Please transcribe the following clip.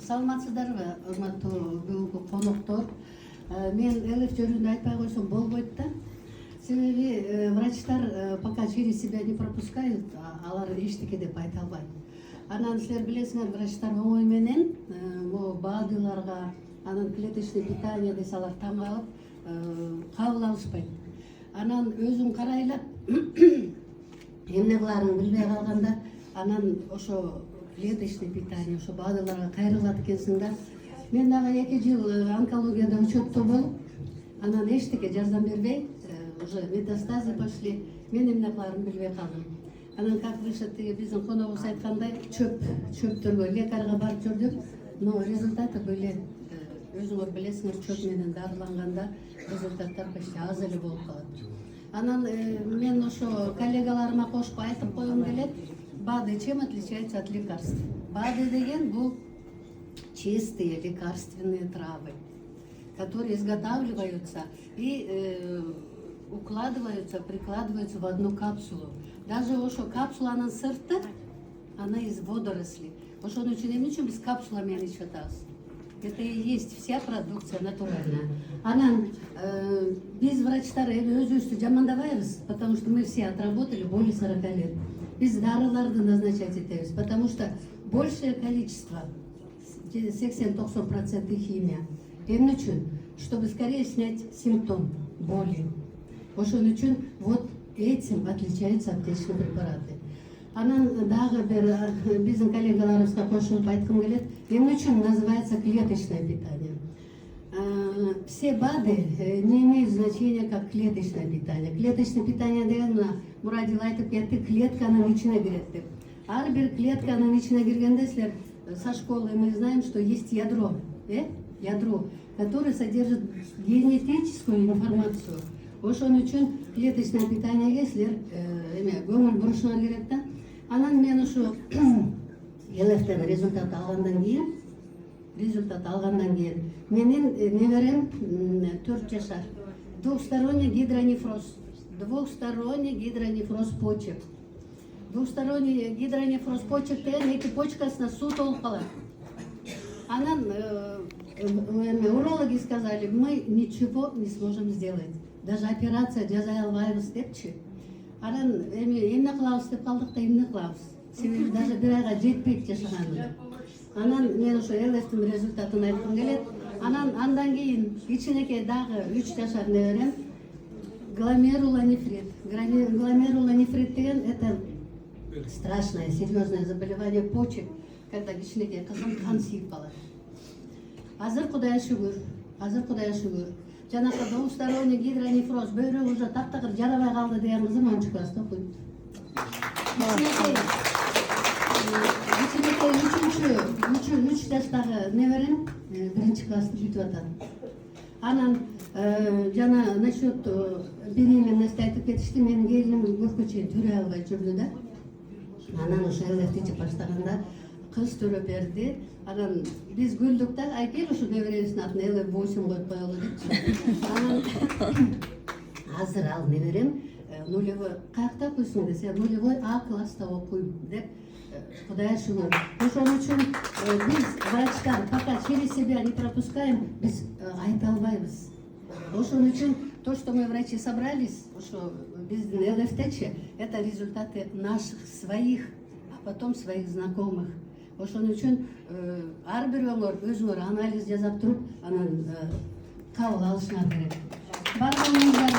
Саламатсыздарбы, урматтуу бүгүнкү коноктор. Мен ЛФ жөнүндө айтпай койсом болбойт да. Себеби врачтар пока через себя не пропускают, алар эчтеке деп айта албайт. Анан силер билесиңер, врачтар оңой менен могу БАДыларга, анан клеточный питание десе алар таң калып кабыл алышпайт. Анан өзүң карайлап эмне кыларын билбей калганда, анан ошо клеточный питание, ошо БАДыларга кайрылат экенсиң да. Мен дагы 2 жыл онкологияда учетто болуп, анан эчтеке жардам бербей, уже метастазы пошли. Мен эмне кыларын билбей калдым. Анан как вышло, биздин коногубуз айткандай, чөптөргө лекарга барып жүрдүк, но результаты были, өзүңөр билесиңер, чөп менен дарыланганда результаттар почти аз эле болуп калат. Анан мен ошо коллегаларыма кошуп айтып койгум келет, БАДы чем отличаются от лекарств? БАДы деген бул чистые лекарственные травы, которые изготавливаются и укладываются, прикладываются в одну капсулу. Даже ошо капсуланын сырты, она из водорослей. Ошон үчүн эмне үчүн биз капсулами ичип атабыз? Это и есть вся продукция натуральная. Анан биз врачтар өзүбүздү жамандабайбыз, потому что мы все отработали более 40 лет. Биз дарыларды назначать этебиз, потому что большее количество, 80-90% химия. Эмне үчүн? Чтобы скорее снять симптом боли. Ошон үчүн вот этим отличаются аптечные препараты. Анан дагы бир биздин коллегаларыбызга кошулуп айткым келет, эмне үчүн называется клеточное питание. Все БАДы не имеют значения как клеточное питание. Клеточное питание деген Мурадил айтып кетти, клетканын ичине кирет деп. Ар бир клетканын ичине киргенде силер со школы мы знаем, что есть ядро, ядро, которое содержит генетическую информацию. Ошон үчүн клеточное питаниеге силер көңүл бурушуңар керек да. Анан мен ушу ЛФТен результат алгандан кийин менин неберем 4 жашар. Двухсторонний гидронефроз почек. Двухсторонний гидронефроз почек деген 2 почкасына суу толуп калат. Анан урологи сказали, мы ничего не сможем сделать. Даже операция жасай албайбыз депчи. Анан эмне кылабыз деп калдык да, эмне кылабыз? Себеби даже бир айга жетпейт жашаганым. Анан мен ошо ЛФТин результатын айткым келет. Анан андан кийин кичинекей дагы 3 жашар неберем гломерулонефрит. Гломерулонефрит деген это страшное, серьезное заболевание почек, когда кичинекей кызым кан сийип калат. Азыр Кудайга шүгүр. Жанакы двухсторонний гидронефроз, бөйрөк уже таптакыр жарабай калды деген кызым 10 класста окуйт. Кичинекей 3 жаштагы неберем 1 классты бүтүп атат. Анан жана насчет беременности айтып кетишти, менин келиним көпкө чейин төрө албай жүрдү да. Анан ошо ЛФТ ичип баштаганда кыз төрө берди. Анан биз күлдүк да, айкел ушу неберебиздин атын ЛФ8 коюп коелу депчи. Анан азыр ал неберем нулевой каякта окуйсуң десе, нулевой А класста окуйм деп Кудайга шүгүр. Ошон үчүн биз врачтар пока через себя не пропускаем, биз айта албайбыз. Ошон үчүн то, что мы врачи собрались, ошо биздин ЛФТчи, это результаты наших своих, а потом своих знакомых. Ошон үчүн ар бирөөңөр өзүңөр анализ жасап туруп, анан кабыл алышыңар керек. Барлыгыңыздар